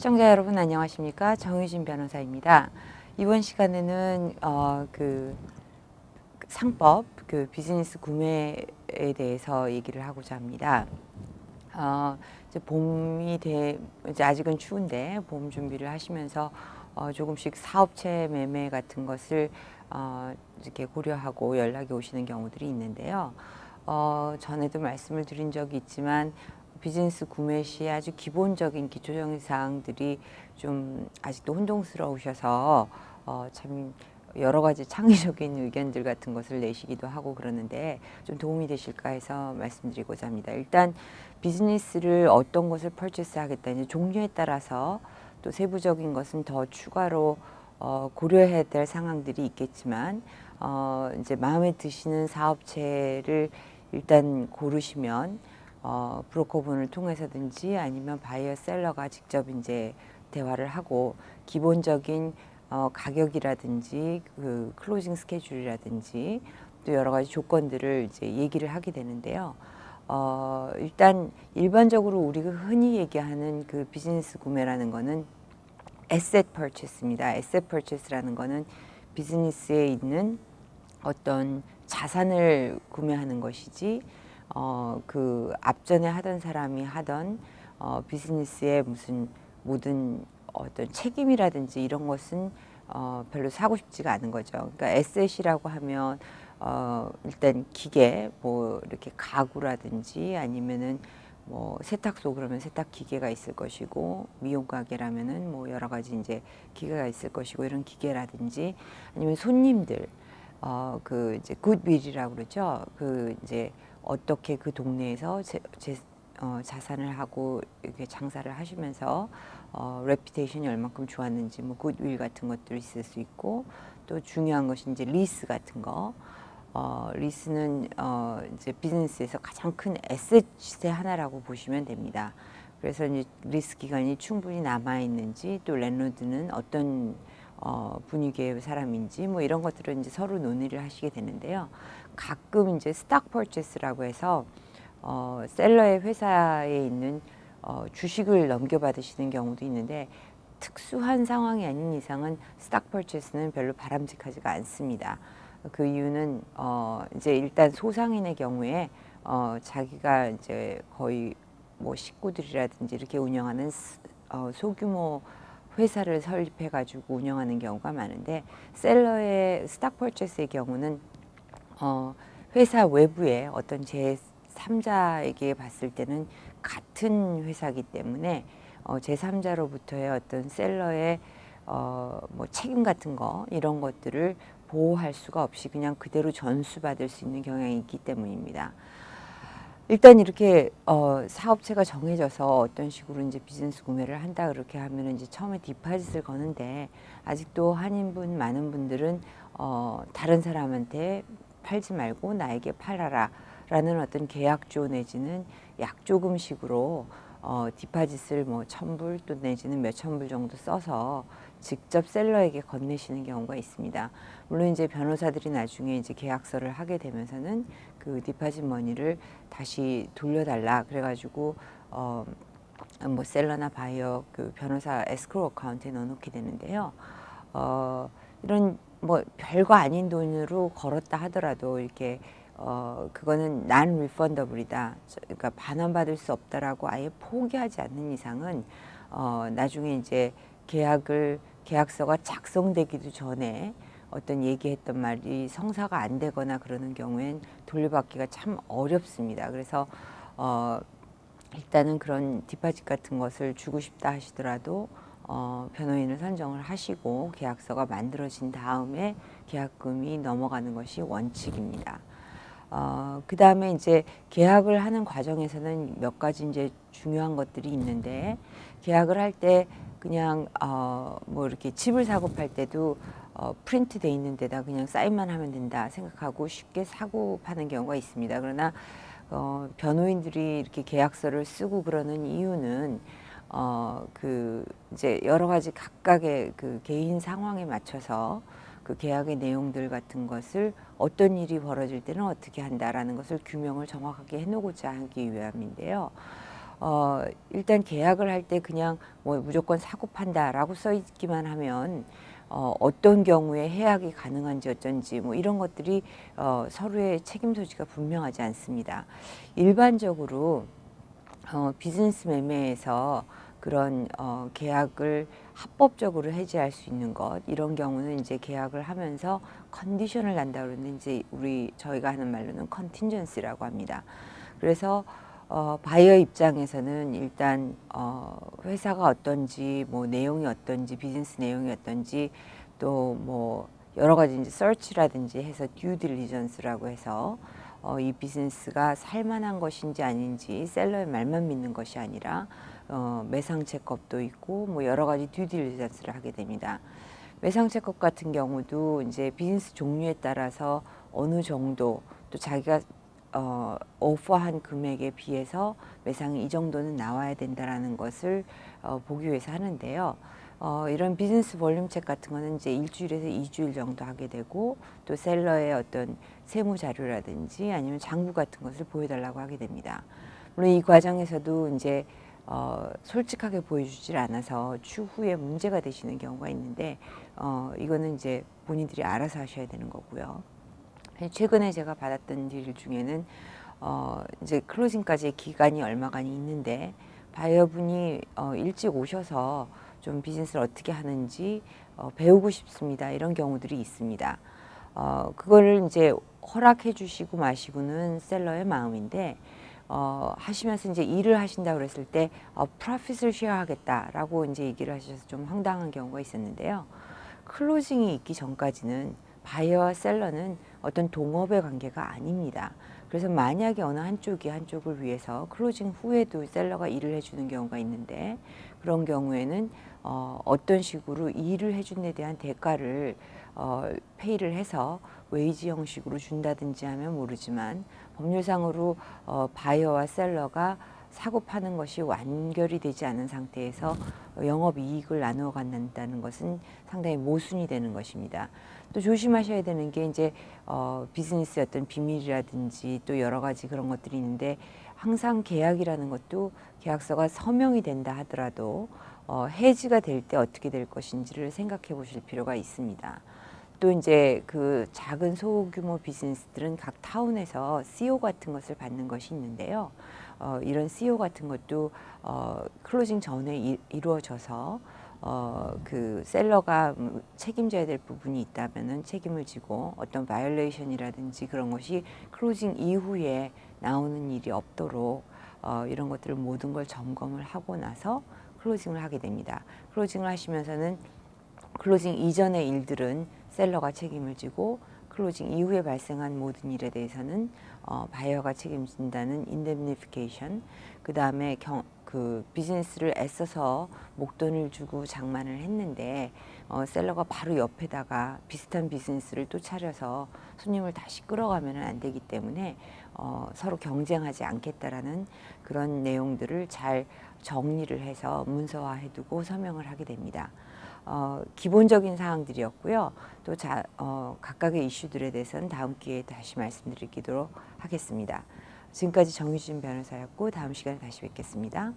시청자 여러분 안녕하십니까? 정유진 변호사입니다. 이번 시간에는 상법, 비즈니스 구매에 대해서 얘기를 하고자 합니다. 이제 이제 아직은 추운데 봄 준비를 하시면서 조금씩 사업체 매매 같은 것을 이렇게 고려하고 연락이 오시는 경우들이 있는데요. 전에도 말씀을 드린 적이 있지만 비즈니스 구매 시 아주 기본적인 기초적인 사항들이 좀 아직도 혼동스러우셔서 참 여러 가지 창의적인 의견들 같은 것을 내시기도 하고 그러는데 좀 도움이 되실까 해서 말씀드리고자 합니다. 일단 비즈니스를 어떤 것을 퍼체스 하겠다 이제 종류에 따라서 또 세부적인 것은 더 추가로 고려해야 될 상황들이 있겠지만 이제 마음에 드시는 사업체를 일단 고르시면 브로커분을 통해서든지 아니면 바이어 셀러가 직접 이제 대화를 하고 기본적인 가격이라든지 그 클로징 스케줄이라든지 또 여러 가지 조건들을 이제 얘기를 하게 되는데요. 일단 일반적으로 우리가 흔히 얘기하는 그 비즈니스 구매라는 거는 에셋 퍼체스입니다. 에셋 퍼체스라는 거는 비즈니스에 있는 어떤 자산을 구매하는 것이지 그 앞전에 하던 사람이 하던 비즈니스의 무슨 모든 어떤 책임이라든지 이런 것은 별로 사고 싶지가 않은 거죠. 그러니까 에셋이라고 하면 일단 기계 뭐 이렇게 가구라든지 아니면은 뭐 세탁소 그러면 세탁 기계가 있을 것이고 미용 가게라면은 뭐 여러 가지 이제 기계가 있을 것이고 이런 기계라든지 아니면 손님들 그 이제 굿윌이라고 그러죠. 그 이제 어떻게 그 동네에서 자산을 하고 이렇게 장사를 하시면서 레퓨테이션이 얼만큼 좋았는지 뭐 굿윌 같은 것들이 있을 수 있고 또 중요한 것이 이제 리스 같은 거. 리스는 이제 비즈니스에서 가장 큰 에셋의 하나라고 보시면 됩니다. 그래서 이제 리스 기간이 충분히 남아 있는지 또 랜로드는 어떤 분위기의 사람인지 뭐 이런 것들을 이제 서로 논의를 하시게 되는데요. 가끔 이제 스탁 퍼체스라고 해서 셀러의 회사에 있는 주식을 넘겨받으시는 경우도 있는데 특수한 상황이 아닌 이상은 스탁 퍼체스는 별로 바람직하지가 않습니다. 그 이유는 이제 일단 소상인의 경우에 자기가 이제 거의 뭐 식구들이라든지 이렇게 운영하는 소규모 회사를 설립해 가지고 운영하는 경우가 많은데 셀러의 스탁 퍼체스의 경우는 회사 외부에 어떤 제3자에게 봤을 때는 같은 회사이기 때문에 제3자로부터의 어떤 셀러의 뭐 책임 같은 거 이런 것들을 보호할 수가 없이 그냥 그대로 전수받을 수 있는 경향이 있기 때문입니다. 일단 이렇게 사업체가 정해져서 어떤 식으로 이제 비즈니스 구매를 한다 그렇게 하면 이제 처음에 디파짓을 거는데 아직도 한인분 많은 분들은 다른 사람한테 팔지 말고 나에게 팔아라 라는 어떤 계약조 내지는 약조금식으로 디파짓을 뭐 1,000불 또 내지는 몇천 불 정도 써서 직접 셀러에게 건네시는 경우가 있습니다. 물론 이제 변호사들이 나중에 이제 계약서를 하게 되면서는 그 디파짓 머니를 다시 돌려달라 그래가지고 뭐 셀러나 바이어 그 변호사 에스크로우 어카운트에 넣어놓게 되는데요. 이런 뭐 별거 아닌 돈으로 걸었다 하더라도 이렇게 그거는 non refundable이다. 그러니까 반환받을 수 없다라고 아예 포기하지 않는 이상은 나중에 이제 계약서가 작성되기도 전에 어떤 얘기했던 말이 성사가 안 되거나 그러는 경우엔 돌려받기가 참 어렵습니다. 그래서 일단은 그런 디파짓 같은 것을 주고 싶다 하시더라도 변호인을 선정을 하시고 계약서가 만들어진 다음에 계약금이 넘어가는 것이 원칙입니다. 그 다음에 이제 계약을 하는 과정에서는 몇 가지 이제 중요한 것들이 있는데 계약을 할 때 그냥 뭐 이렇게 집을 사고 팔 때도 프린트 돼 있는 데다 그냥 사인만 하면 된다 생각하고 쉽게 사고 파는 경우가 있습니다. 그러나 변호인들이 이렇게 계약서를 쓰고 그러는 이유는 그 이제 여러 가지 각각의 그 개인 상황에 맞춰서 그 계약의 내용들 같은 것을 어떤 일이 벌어질 때는 어떻게 한다라는 것을 규명을 정확하게 해놓고자 하기 위함인데요. 일단 계약을 할 때 그냥 뭐 무조건 사고 판다라고 써 있기만 하면 어떤 경우에 해약이 가능한지 어쩐지 뭐 이런 것들이 서로의 책임 소지가 분명하지 않습니다. 일반적으로 비즈니스 매매에서 그런 계약을 합법적으로 해지할 수 있는 것, 이런 경우는 이제 계약을 하면서 컨디션을 난다 그러는데 이제 저희가 하는 말로는 컨틴전시라고 합니다. 그래서 바이어 입장에서는 일단 회사가 어떤지, 뭐 내용이 어떤지, 비즈니스 내용이 어떤지, 또 뭐 여러 가지 이제 서치라든지 해서 듀 딜리전스라고 해서 이 비즈니스가 살만한 것인지 아닌지 셀러의 말만 믿는 것이 아니라 매상 체크업도 있고 뭐 여러 가지 듀 딜리전스를 하게 됩니다. 매상 체크업 같은 경우도 이제 비즈니스 종류에 따라서 어느 정도, 또 자기가 오퍼한 금액에 비해서 매상이 이 정도는 나와야 된다라는 것을 보기 위해서 하는데요. 이런 비즈니스 볼륨 체크 같은 거는 이제 일주일에서 2주일 정도 하게 되고, 또 셀러의 어떤 세무 자료라든지 아니면 장부 같은 것을 보여달라고 하게 됩니다. 물론 이 과정에서도 이제 솔직하게 보여주질 않아서 추후에 문제가 되시는 경우가 있는데, 이거는 이제 본인들이 알아서 하셔야 되는 거고요. 최근에 제가 받았던 딜 중에는 이제 클로징까지 기간이 얼마간이 있는데, 바이어분이 일찍 오셔서 좀 비즈니스를 어떻게 하는지 배우고 싶습니다, 이런 경우들이 있습니다. 그거를 이제 허락해 주시고 마시고는 셀러의 마음인데, 하시면서 이제 일을 하신다고 그랬을 때 프로핏을 쉐어하겠다라고 이제 얘기를 하셔서 좀 황당한 경우가 있었는데요. 클로징이 있기 전까지는 바이어와 셀러는 어떤 동업의 관계가 아닙니다. 그래서 만약에 어느 한쪽이 한쪽을 위해서 클로징 후에도 셀러가 일을 해주는 경우가 있는데, 그런 경우에는 어떤 식으로 일을 해준 데 대한 대가를 페이를 해서 웨이지 형식으로 준다든지 하면 모르지만, 법률상으로 바이어와 셀러가 사고 파는 것이 완결이 되지 않은 상태에서 영업이익을 나누어 갖는다는 것은 상당히 모순이 되는 것입니다. 또 조심하셔야 되는 게 이제 비즈니스의 어떤 비밀이라든지 또 여러 가지 그런 것들이 있는데, 항상 계약이라는 것도 계약서가 서명이 된다 하더라도 해지가 될 때 어떻게 될 것인지를 생각해 보실 필요가 있습니다. 또 이제 그 작은 소규모 비즈니스들은 각 타운에서 CO 같은 것을 받는 것이 있는데요. 이런 CO 같은 것도 클로징 전에 이루어져서 그 셀러가 책임져야 될 부분이 있다면은 책임을 지고, 어떤 바이올레이션이라든지 그런 것이 클로징 이후에 나오는 일이 없도록 이런 것들을 모든 걸 점검을 하고 나서 클로징을 하게 됩니다. 클로징을 하시면서는 클로징 이전의 일들은 셀러가 책임을 지고, 클로징 이후에 발생한 모든 일에 대해서는 바이어가 책임진다는 인데미니피케이션, 그 다음에 그 비즈니스를 애써서 목돈을 주고 장만을 했는데 셀러가 바로 옆에다가 비슷한 비즈니스를 또 차려서 손님을 다시 끌어가면 안 되기 때문에 서로 경쟁하지 않겠다라는 그런 내용들을 잘 정리를 해서 문서화해두고 서명을 하게 됩니다. 기본적인 사항들이었고요. 또 각각의 이슈들에 대해서는 다음 기회에 다시 말씀드리도록 하겠습니다. 지금까지 정유진 변호사였고, 다음 시간에 다시 뵙겠습니다.